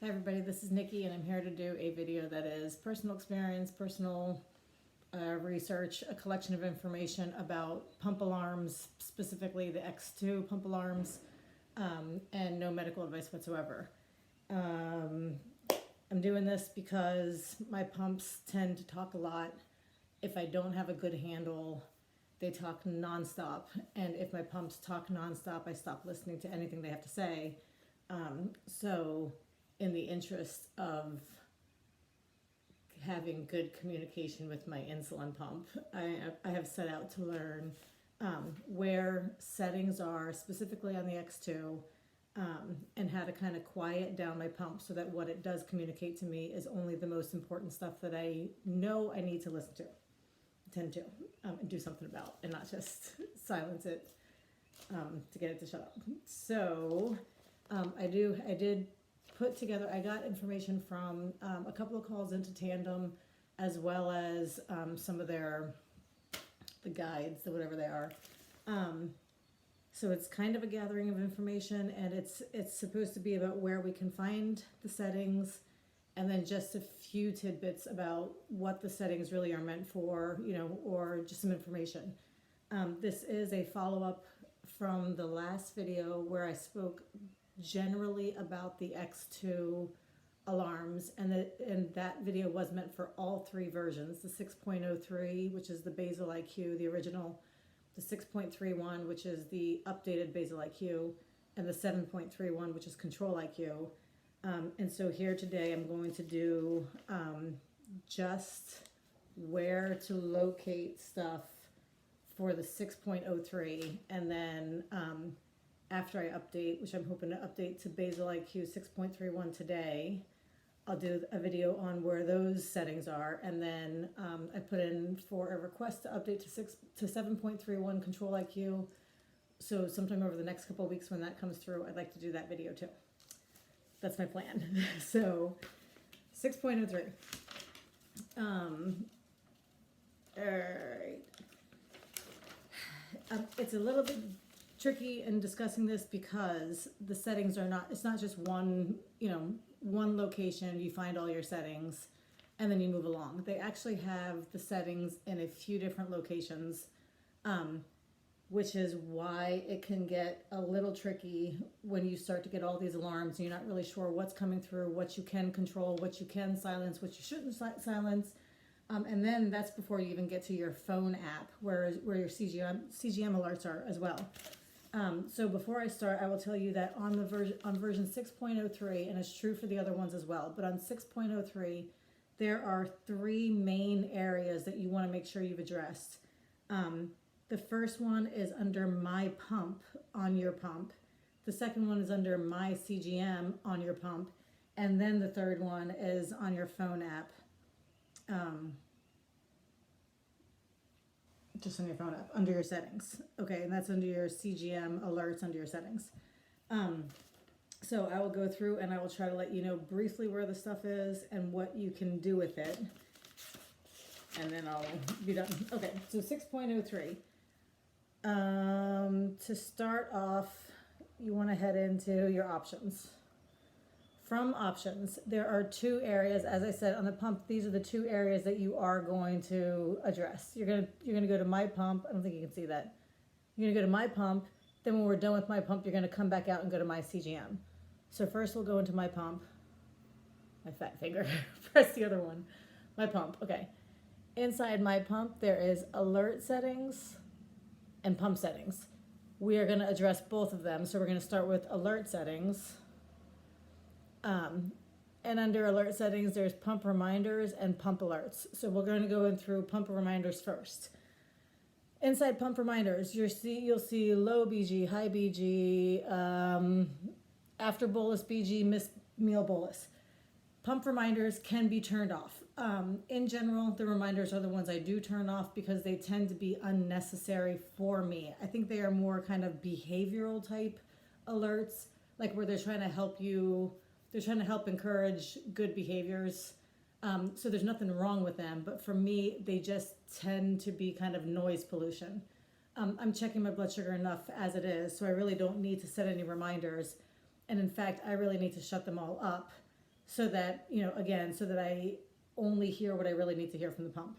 Hi everybody, this is Nikki and I'm here to do a video that is personal experience, personal research, a collection of information about pump alarms, specifically the X2 pump alarms, and no medical advice whatsoever. I'm doing this because my pumps tend to talk a lot. If I don't have a good handle, they talk nonstop, and if my pumps talk nonstop, I stop listening to anything they have to say. So in the interest of having good communication with my insulin pump, I have set out to learn where settings are specifically on the X2, and how to kind of quiet down my pump so that what it does communicate to me is only the most important stuff that I know I need to listen to, tend to, and do something about, and not just silence it to get it to shut up. So I did put together, I got information from a couple of calls into Tandem, as well as some of the guides, the whatever they are. So it's kind of a gathering of information, and it's supposed to be about where we can find the settings, and then just a few tidbits about what the settings really are meant for, or just some information. This is a follow-up from the last video where I spoke generally about the X2 alarms, and that video was meant for all three versions: the 6.03, which is the Basal-IQ, the original, the 6.31, which is the updated Basal-IQ, and the 7.31, which is Control-IQ. And so here today I'm going to do just where to locate stuff for the 6.03, and then after I update, which I'm hoping to update to Basal-IQ 6.31 today, I'll do a video on where those settings are, and then I put in for a request to update to 7.31 Control-IQ. So sometime over the next couple of weeks when that comes through, I'd like to do that video too. That's my plan. So 6.03. All right. It's a little bit tricky in discussing this because the settings are not, it's not just one, one location, you find all your settings and then you move along. They actually have the settings in a few different locations, which is why it can get a little tricky when you start to get all these alarms and you're not really sure what's coming through, what you can control, what you can silence, what you shouldn't silence. And then that's before you even get to your phone app where your CGM alerts are as well. So before I start, I will tell you that on version 6.03, and it's true for the other ones as well, but on 6.03, there are three main areas that you want to make sure you've addressed. The first one is under My Pump on your pump. The second one is under My CGM on your pump. And then the third one is on your phone app. Just on your phone app, under your settings. Okay, and that's under your CGM alerts under your settings. So I will go through and I will try to let you know briefly where the stuff is and what you can do with it. And then I'll be done. Okay, so 6.03. To start off, you want to head into your options. From options, there are two areas, as I said, on the pump. These are the two areas that you are going to address. You're gonna go to My Pump. I don't think you can see that. You're gonna go to My Pump. Then when we're done with My Pump, you're gonna come back out and go to My CGM. So first we'll go into My Pump. My fat finger. Press the other one. My Pump. Okay. Inside My Pump, there is alert settings and pump settings. We are gonna address both of them. So we're gonna start with alert settings. And under alert settings, there's pump reminders and pump alerts. So we're going to go in through pump reminders first. Inside pump reminders, you'll see low BG, high BG, after bolus BG, missed meal bolus. Pump reminders can be turned off. In general, the reminders are the ones I do turn off because they tend to be unnecessary for me. I think they are more kind of behavioral type alerts, like where they're trying to help you. They're trying to help encourage good behaviors. So there's nothing wrong with them, but for me, they just tend to be kind of noise pollution. I'm checking my blood sugar enough as it is, so I really don't need to set any reminders. And in fact, I really need to shut them all up so that, again, so that I only hear what I really need to hear from the pump.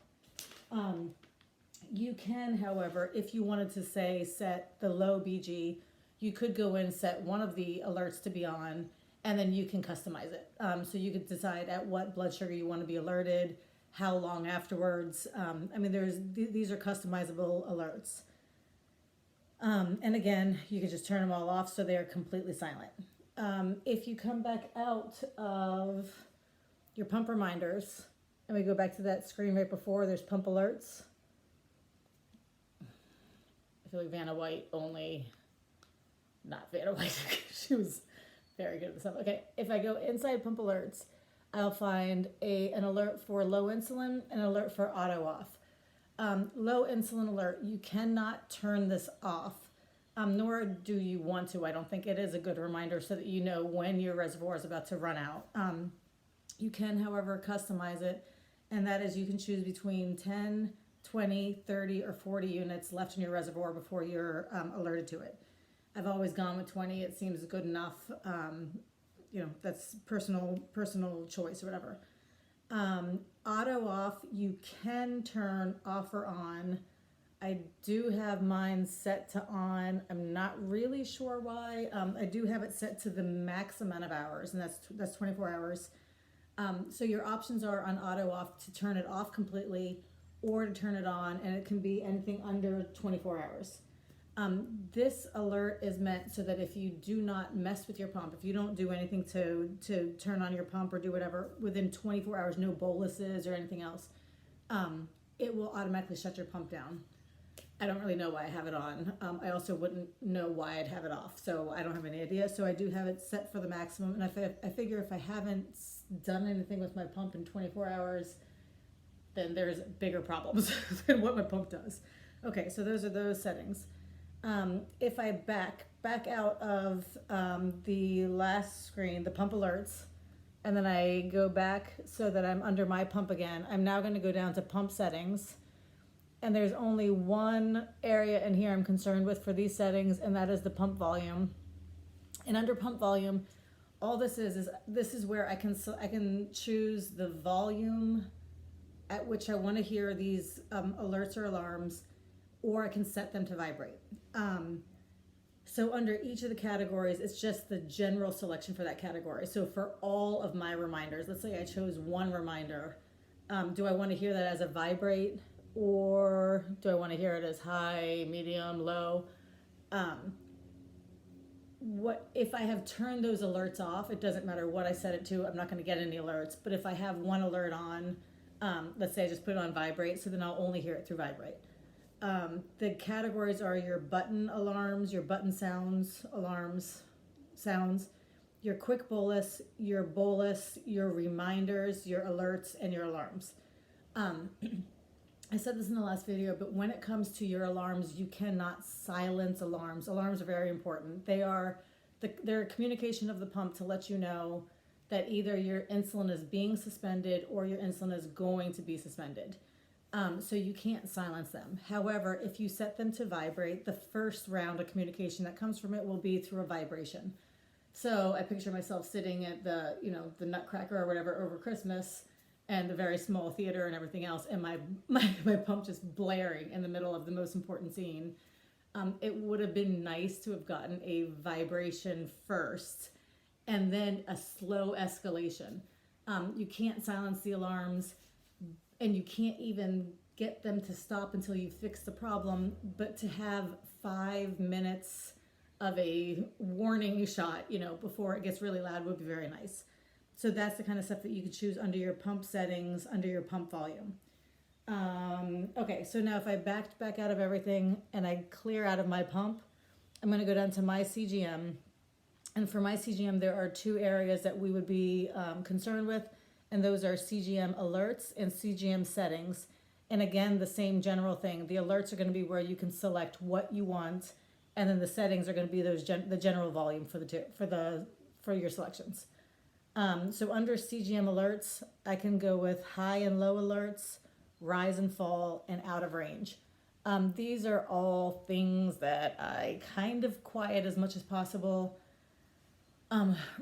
You can, however, if you wanted to say set the low BG, you could go in and set one of the alerts to be on, and then you can customize it. So you could decide at what blood sugar you want to be alerted, how long afterwards. These are customizable alerts. And again, you can just turn them all off so they're completely silent. If you come back out of your pump reminders, and we go back to that screen right before, there's pump alerts. I feel like Vanna White not Vanna White, she was very good at this stuff. Okay, if I go inside pump alerts, I'll find an alert for low insulin and an alert for auto off. Low insulin alert, you cannot turn this off, nor do you want to. I don't think it is a good reminder so that you know when your reservoir is about to run out. You can, however, customize it, and that is you can choose between 10, 20, 30, or 40 units left in your reservoir before you're alerted to it. I've always gone with 20. It seems good enough. That's personal choice or whatever. Auto off, you can turn off or on. I do have mine set to on. I'm not really sure why. I do have it set to the max amount of hours, and that's 24 hours. So your options are on auto off to turn it off completely or to turn it on, and it can be anything under 24 hours. This alert is meant so that if you do not mess with your pump, if you don't do anything to turn on your pump or do whatever, within 24 hours, no boluses or anything else, it will automatically shut your pump down. I don't really know why I have it on. I also wouldn't know why I'd have it off, so I don't have any idea. So I do have it set for the maximum, and I figure if I haven't done anything with my pump in 24 hours, then there's bigger problems than what my pump does. Okay, so those are those settings. If I back out of the last screen, the pump alerts, and then I go back so that I'm under my pump again, I'm now going to go down to pump settings. And there's only one area in here I'm concerned with for these settings, and that is the pump volume. And under pump volume, all this is where I can choose the volume at which I want to hear these alerts or alarms, or I can set them to vibrate. So under each of the categories, it's just the general selection for that category. So for all of my reminders, let's say I chose one reminder, do I want to hear that as a vibrate, or do I want to hear it as high, medium, low? What if I have turned those alerts off? It doesn't matter what I set it to. I'm not going to get any alerts. But if I have one alert on, let's say I just put it on vibrate, so then I'll only hear it through vibrate. The categories are your button alarms, your button sounds, alarms, sounds, your quick bolus, your reminders, your alerts, and your alarms. I said this in the last video, but when it comes to your alarms, you cannot silence alarms. Alarms are very important. They're a communication of the pump to let you know that either your insulin is being suspended or your insulin is going to be suspended. So you can't silence them. However, if you set them to vibrate, the first round of communication that comes from it will be through a vibration. So I picture myself sitting at the Nutcracker or whatever over Christmas, and the very small theater and everything else, and my pump just blaring in the middle of the most important scene. It would have been nice to have gotten a vibration first, and then a slow escalation. You can't silence the alarms, and you can't even get them to stop until you fix the problem, but to have 5 minutes of a warning shot, before it gets really loud would be very nice. So that's the kind of stuff that you could choose under your pump settings, under your pump volume. Okay, so now if I backed back out of everything and I clear out of my pump, I'm going to go down to my CGM. And for my CGM, there are two areas that we would be concerned with, and those are CGM alerts and CGM settings. And again, the same general thing. The alerts are going to be where you can select what you want, and then the settings are going to be the general volume for your selections. So under CGM alerts, I can go with high and low alerts, rise and fall, and out of range. These are all things that I kind of quiet as much as possible.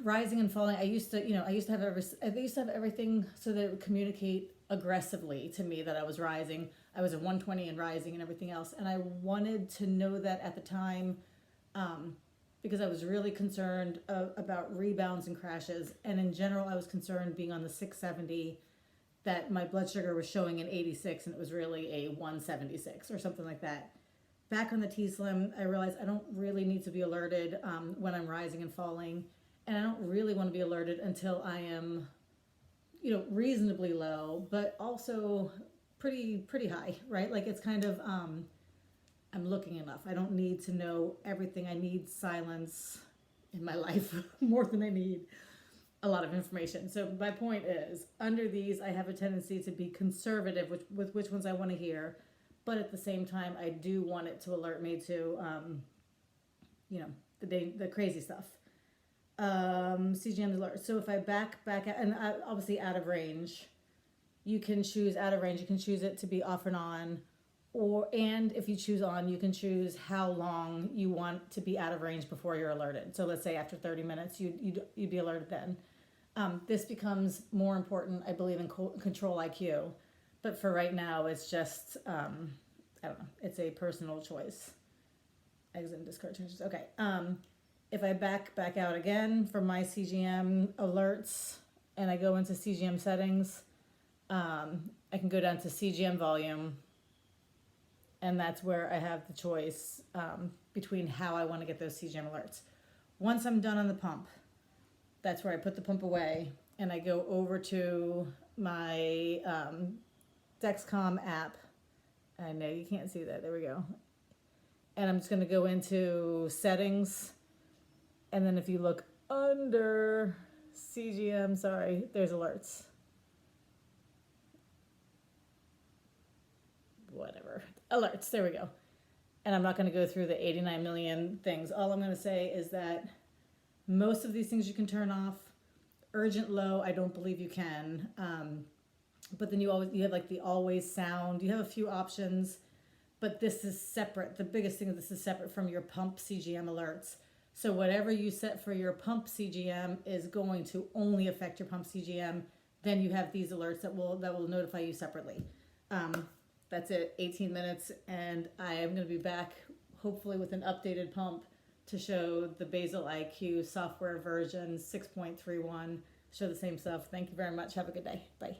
Rising and falling. I used to have everything so that it would communicate aggressively to me that I was rising. I was a 120 and rising and everything else. And I wanted to know that at the time, because I was really concerned about rebounds and crashes. And in general, I was concerned being on the 670 that my blood sugar was showing an 86 and it was really a 176 or something like that. Back on the T-Slim, I realized I don't really need to be alerted when I'm rising and falling. And I don't really want to be alerted until I am, reasonably low, but also pretty high, right? Like it's kind of, I'm looking enough. I don't need to know everything. I need silence in my life more than I need a lot of information. So my point is, under these, I have a tendency to be conservative with which ones I want to hear, but at the same time, I do want it to alert me to, the crazy stuff. CGM alert. So if I back out, and obviously out of range, you can choose out of range. You can choose it to be off and on, and if you choose on, you can choose how long you want to be out of range before you're alerted. So let's say after 30 minutes, you'd be alerted then. This becomes more important, I believe, in control IQ, but for right now, it's just I don't know. It's a personal choice. Exit and discard changes. Okay. If I back out again from my CGM alerts and I go into CGM settings, I can go down to CGM volume, and that's where I have the choice between how I want to get those CGM alerts. Once I'm done on the pump, that's where I put the pump away and I go over to my Dexcom app. I know you can't see that. There we go. And I'm just going to go into settings. And then if you look under CGM, there's alerts. Whatever. Alerts, there we go. And I'm not going to go through the 89 million things. All I'm going to say is that most of these things you can turn off. Urgent low, I don't believe you can. But then you have like the always sound. You have a few options, but this is separate. The biggest thing is this is separate from your pump CGM alerts. So whatever you set for your pump CGM is going to only affect your pump CGM. Then you have these alerts that will notify you separately. That's it, 18 minutes, and I am going to be back hopefully with an updated pump to show the Basal-IQ software version 6.31. Show the same stuff. Thank you very much. Have a good day. Bye.